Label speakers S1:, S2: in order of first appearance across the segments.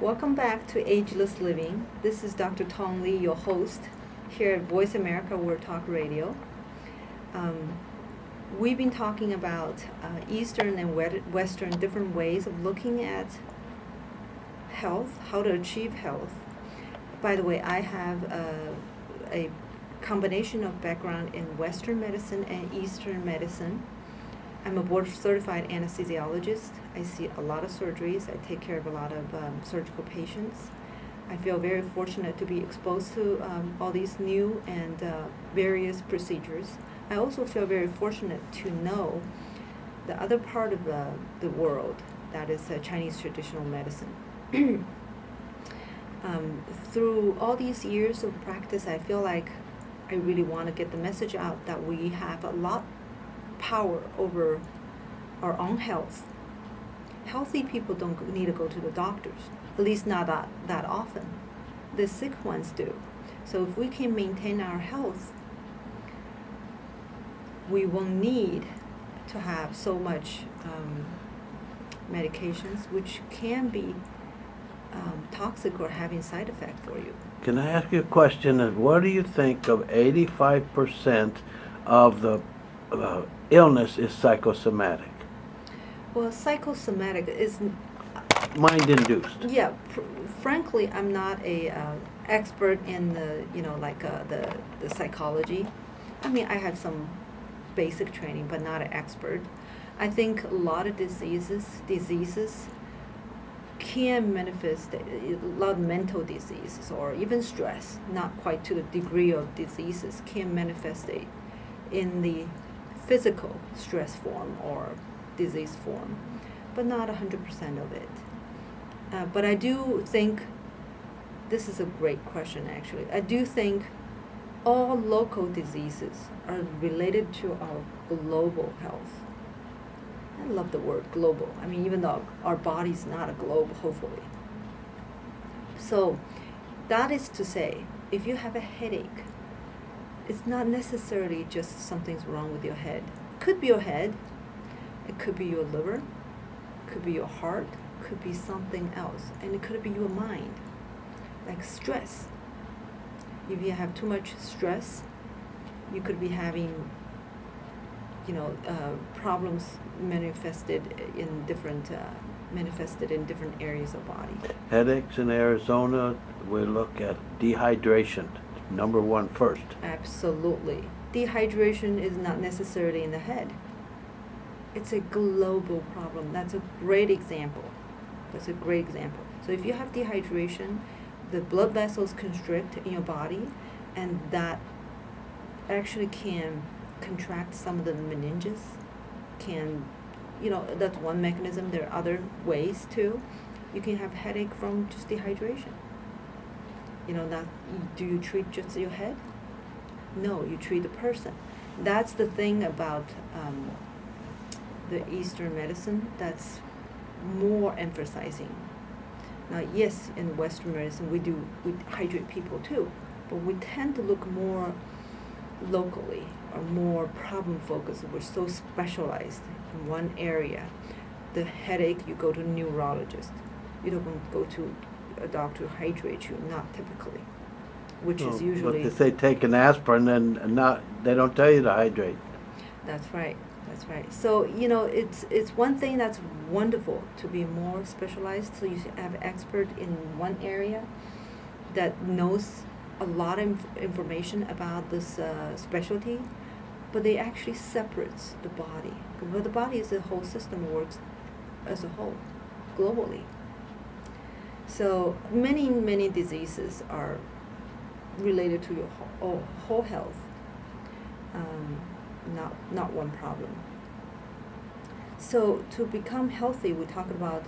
S1: Welcome back to Ageless Living. This is Dr. Tong Lee, your host, here at Voice America World Talk Radio. Um, we've been talking about Eastern and Western different ways of looking at health, how to achieve health. By the way, I have a combination of background in Western medicine and Eastern medicine. I'm a board certified anesthesiologist. I see a lot of surgeries. I take care of a lot of surgical patients. I feel very fortunate to be exposed to all these new and various procedures. I also feel very fortunate to know the other part of the world, that is Chinese traditional medicine. Through all these years of practice, I feel like I really want to get the message out that we have a lot power over our own health. Healthy people don't need to go to the doctors, at least not that often. The sick ones do. So if we can maintain our health, we won't need to have so much medications, which can be toxic or having side effect for you.
S2: Can I ask you a question? What do you think of 85% of the illness is psychosomatic?
S1: Well, psychosomatic is
S2: Mind-induced.
S1: yeah. Frankly, I'm not a expert in the the psychology. I mean, I have some basic training, but not an expert. I think a lot of diseases can manifest a lot of mental diseases or even stress, not quite to the degree of diseases, can manifest in the physical stress form or disease form, but not 100% of it. But I do think, this is a great question actually, I do think all local diseases are related to our global health. I love the word global. I mean, even though our body's not a globe, hopefully. So that is to say, if you have a headache, it's not necessarily just something's wrong with your head. It could be your head, it could be your liver, it could be your heart, it could be something else, and it could be your mind, like stress. If you have too much stress, you could be having problems manifested in different areas of body.
S2: Headaches in Arizona, we look at dehydration, number one first.
S1: Absolutely. Dehydration is not necessarily in the head. It's a global problem. That's a great example. So if you have dehydration, the blood vessels constrict in your body, and that actually can contract some of the meninges. That's one mechanism. There are other ways too. You can have headache from just dehydration. Do you treat just your head? No, you treat the person. That's the thing about the Eastern medicine that's more emphasizing. Now, yes, in Western medicine we hydrate people too, but we tend to look more locally or more problem focused. We're so specialized in one area. The headache, you go to a neurologist. You don't go to a doctor to hydrate you, not typically, which is usually.
S2: But if they take an aspirin, they don't tell you to hydrate.
S1: That's right. So it's one thing that's wonderful to be more specialized. So you have an expert in one area that knows a lot of information about this specialty, but they actually separates the body. But the body is a whole system, works as a whole, globally. So many diseases are related to your whole health, not one problem. So to become healthy, we talk about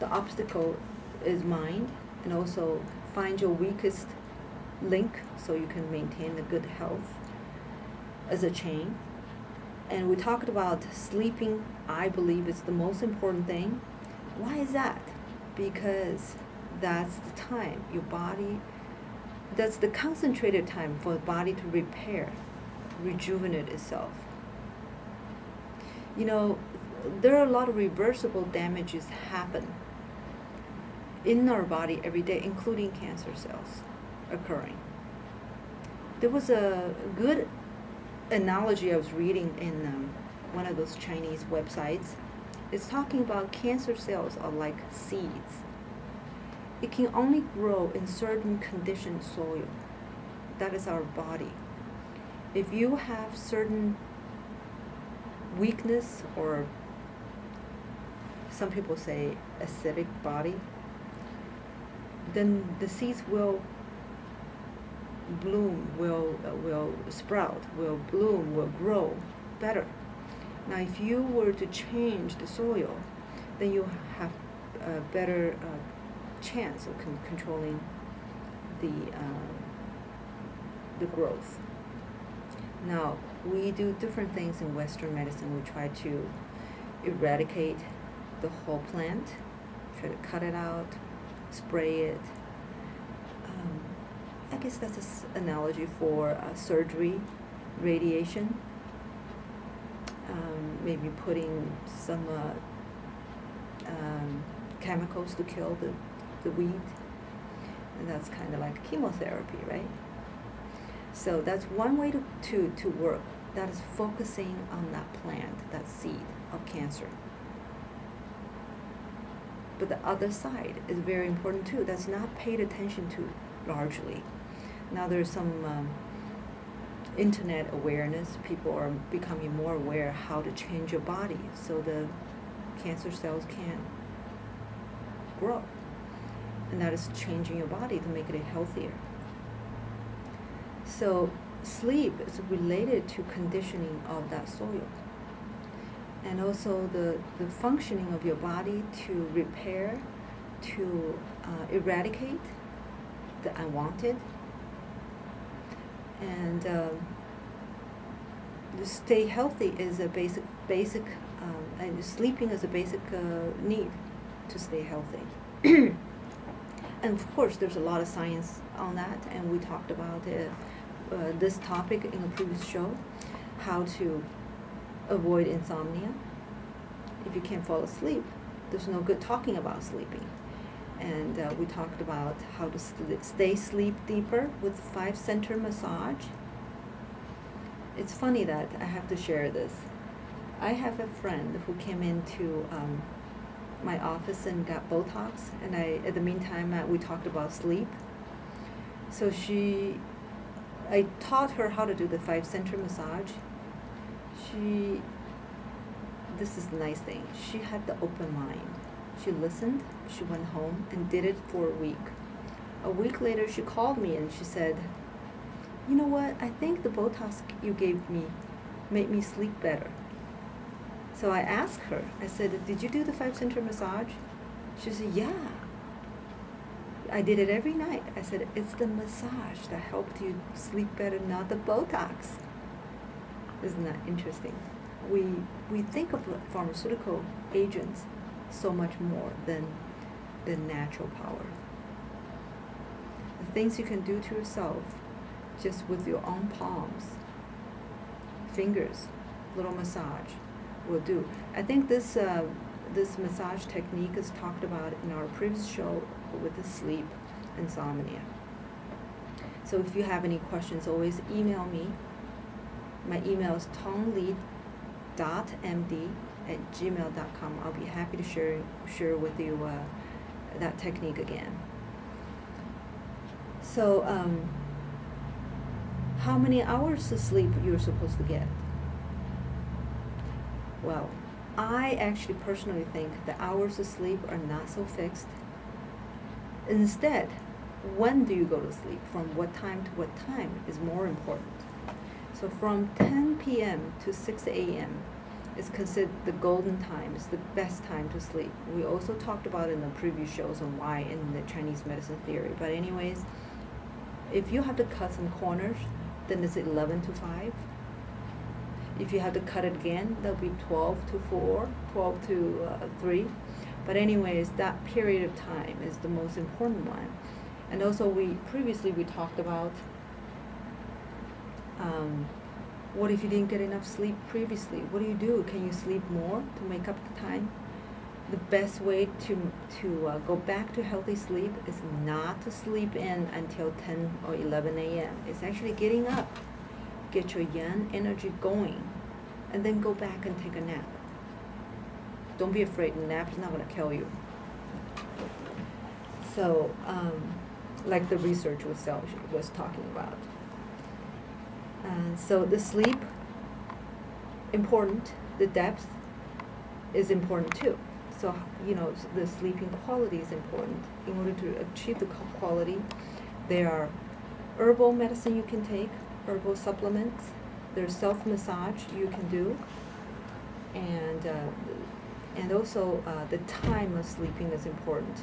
S1: the obstacle is mind, and also find your weakest link so you can maintain a good health as a chain. And we talked about sleeping. I believe is the most important thing. Why is that? Because that's the time your body, that's the concentrated time for the body to rejuvenate itself. There are a lot of reversible damages happen in our body every day, including cancer cells occurring. There was a good analogy I was reading in one of those Chinese websites. It's talking about cancer cells are like seeds. It can only grow in certain conditioned soil. That is our body. If you have certain weakness, or some people say acidic body, then the seeds will bloom, will sprout, will bloom, will grow better. Now, if you were to change the soil, then you have a better chance of controlling the growth. Now, we do different things in Western medicine. We try to eradicate the whole plant, try to cut it out, spray it. I guess that's an analogy for surgery, radiation, maybe putting some chemicals to kill the weed, and that's kind of like chemotherapy, right? So that's one way to work. That is focusing on that plant, that seed of cancer. But the other side is very important too. That's not paid attention to largely. Now there's some internet awareness. People are becoming more aware how to change your body so the cancer cells can grow. And that is changing your body to make it healthier. So sleep is related to conditioning of that soil. And also the functioning of your body to repair, to eradicate the unwanted, and to stay healthy is a basic, and sleeping is a basic need to stay healthy. And of course, there's a lot of science on that, and we talked about this topic in a previous show, how to avoid insomnia. If you can't fall asleep, there's no good talking about sleeping. And we talked about how to stay sleep deeper with 5-center massage. It's funny that I have to share this. I have a friend who came into my office and got Botox, and at the meantime, we talked about sleep. So I taught her how to do the 5-center massage. This is the nice thing, she had the open mind. She listened, she went home and did it for a week. A week later, she called me and she said, you know what, I think the Botox you gave me made me sleep better. So I asked her, I said, did you do the 5-center massage? She said, yeah. I did it every night. I said, it's the massage that helped you sleep better, not the Botox. Isn't that interesting? We think of pharmaceutical agents so much more than the natural power. The things you can do to yourself just with your own palms, fingers, little massage will do. I think this massage technique is talked about in our previous show with the sleep insomnia. So if you have any questions, always email me. My email is tongli.md@gmail.com. I'll be happy to share with you that technique again. So how many hours of sleep you're supposed to get? Well, I actually personally think the hours of sleep are not so fixed. Instead, when do you go to sleep, from what time to what time, is more important. So from 10 p.m. to 6 a.m. is considered the golden time. It's the best time to sleep. We also talked about in the previous shows on why in the Chinese medicine theory. But anyways, if you have to cut some corners, then it's 11 to 5. If you have to cut it again, that'll be 12 to 4, 12 to 3. But anyways, that period of time is the most important one. And also previously we talked about what if you didn't get enough sleep previously? What do? Can you sleep more to make up the time? the best way to go back to healthy sleep is not to sleep in until 10 or 11 a.m. It's actually getting up, get your yang energy going, and then go back and take a nap. Don't be afraid, a nap is not going to kill you. So, like the research was talking about. So the sleep, important, the depth is important too. So, the sleeping quality is important. In order to achieve the quality, there are herbal medicine you can take, herbal supplements, there's self-massage you can do, and also the time of sleeping is important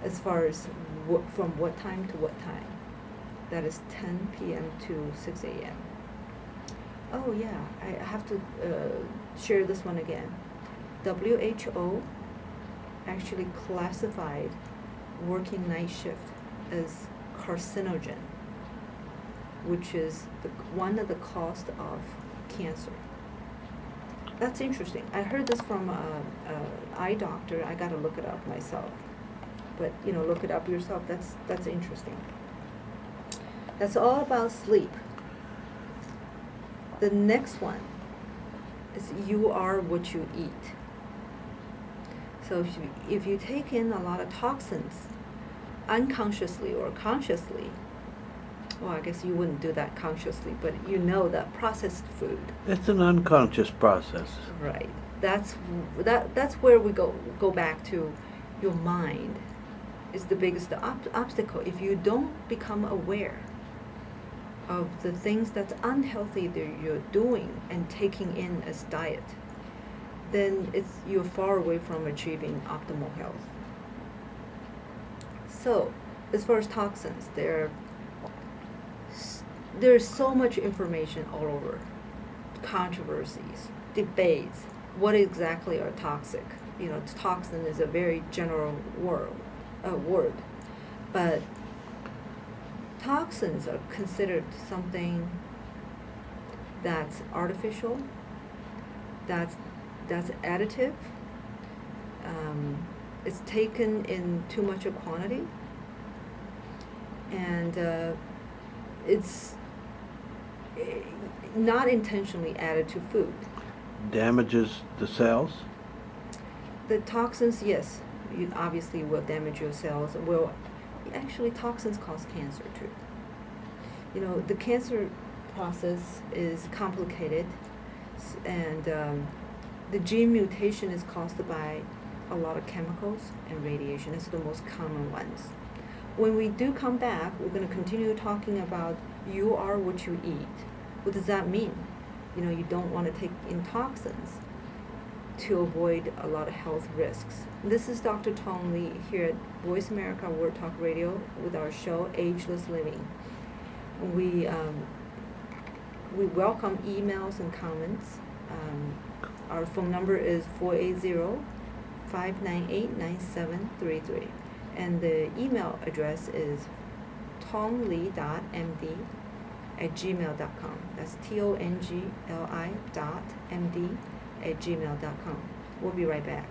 S1: as far as from what time to what time. That is 10 p.m. to 6 a.m. Oh yeah, I have to share this one again. WHO actually classified working night shift as carcinogen, which is one of the cause of cancer. That's interesting. I heard this from an eye doctor. I got to look it up myself. But, look it up yourself. That's interesting. That's all about sleep. The next one is you are what you eat. So if you take in a lot of toxins unconsciously or consciously, well, I guess you wouldn't do that consciously, but that processed food.
S2: It's an unconscious process.
S1: Right. That's where we go back to your mind is the biggest obstacle. If you don't become aware of the things that's unhealthy that you're doing and taking in as diet, then you're far away from achieving optimal health. So, as far as toxins, there's so much information all over, controversies, debates. What exactly are toxic? Toxin is a very general word, but toxins are considered something that's artificial, that's additive, it's taken in too much a quantity, and it's not intentionally added to food.
S2: Damages the cells?
S1: The toxins, yes, obviously will damage your cells. Actually, toxins cause cancer too. The cancer process is complicated, and the gene mutation is caused by a lot of chemicals and radiation. It's the most common ones. When we do come back, we're going to continue talking about you are what you eat. What does that mean? You don't want to take in toxins to avoid a lot of health risks. This is Dr. Tong Li here at Voice America World Talk Radio with our show Ageless Living. We welcome emails and comments. Our phone number is 480-598-9733. And the email address is tongli.md@gmail.com. That's TONGLI.MD@gmail.com. We'll be right back.